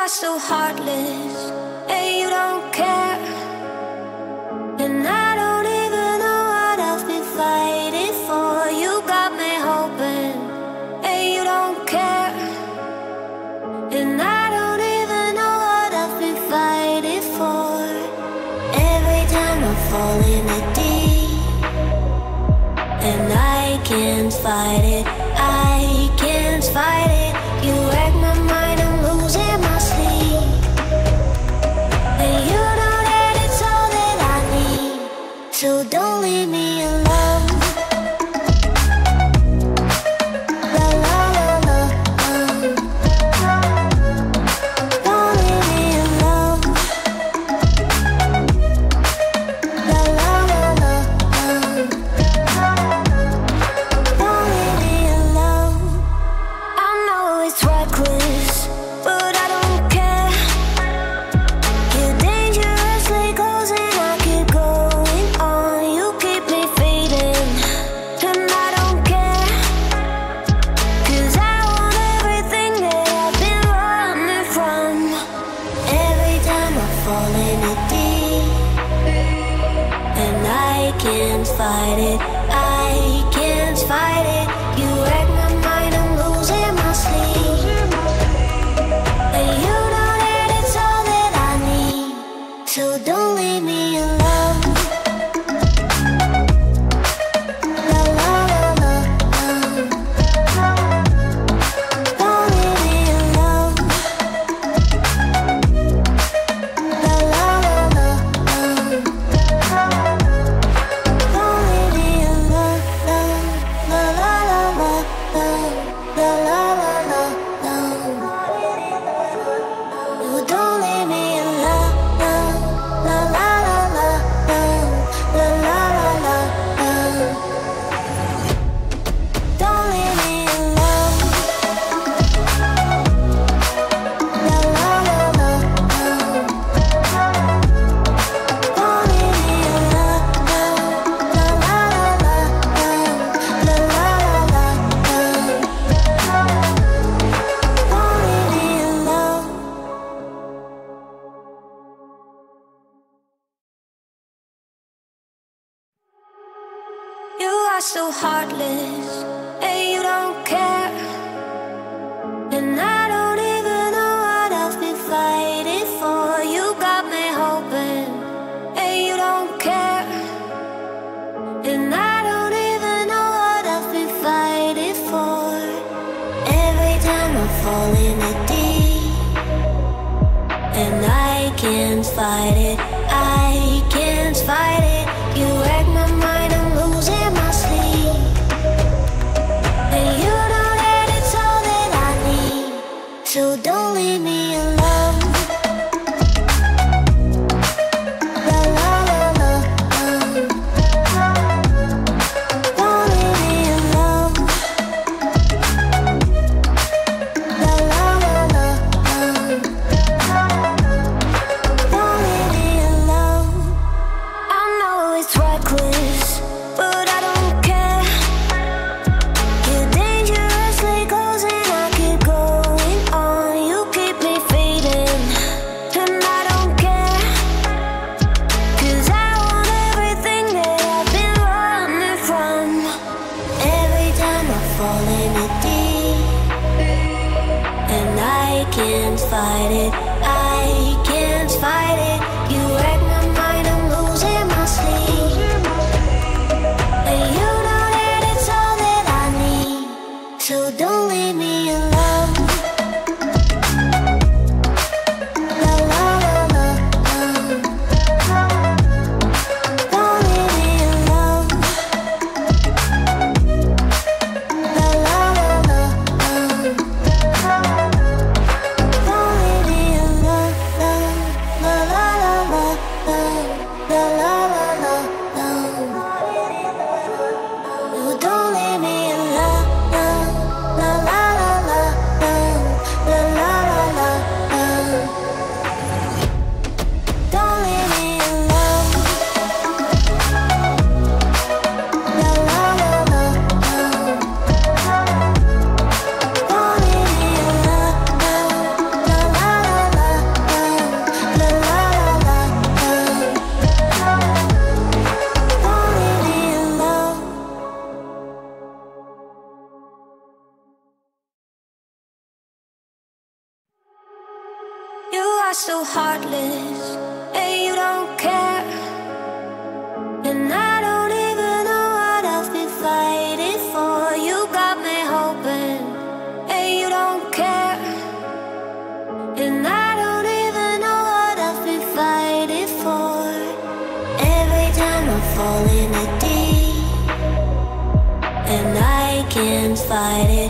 are so heartless, and you don't care. And I don't even know what I've been fighting for. You got me hoping, and you don't care. And I don't even know what I've been fighting for. Every time I fall in the deep, and I can't fight it, I can't fight it. You wreck my mind, I'm losing my sleep. And you know that it's all that I need, so don't leave me alone. La la la la, don't leave me alone. La la la la, don't leave me alone. I know it's reckless, but I don't care. You're dangerously close and I keep going on. You keep me fading, and I don't care. 'Cause I want everything that I've been running from. Every time I fall in it deep, and I can't fight it, I can't fight it. You wreck my mind, I'm losing my sleep. And you know that it's all that I need, so don't leave me alone. La la la la, don't leave me alone. La la la la, don't leave me alone. La la la la, la la la la, you don't leave me alone. La la la la, la la la la, don't leave me alone. La la la la, don't leave me alone. La la la la, la la la la, don't leave me alone. You are so heartless, and you don't care. And I don't even know what I've been fighting for. You got me hoping, and you don't care. And I don't even know what I've been fighting for. Every time I fall in it deep, and I can't fight it, I can't fight it. You wreck my mind, I'm losing my sleep. And you know that it's all that I need, so don't leave me alone. La la la la, don't leave me alone. La la la la, don't leave me alone. I know it's reckless, but I don't care. You're dangerously close and I keep going on. You keep me fading, and I don't care. 'Cause I want everything that I've been running from. Every time I fall in it deep, and I can't fight it, I can't fight it. You wreck my mind, I'm losing my sleep. And you know that it's all that I need, so don't leave me alone. La la la la, don't leave me alone. La la la la, don't leave me alone. La la la la, la la la la, you don't leave me alone. La la la la. are so heartless, and you don't care. And I don't even know what I've been fighting for. You got me hoping, and you don't care. And I don't even know what I've been fighting for. Every time I fall in the deep, and I can't fight it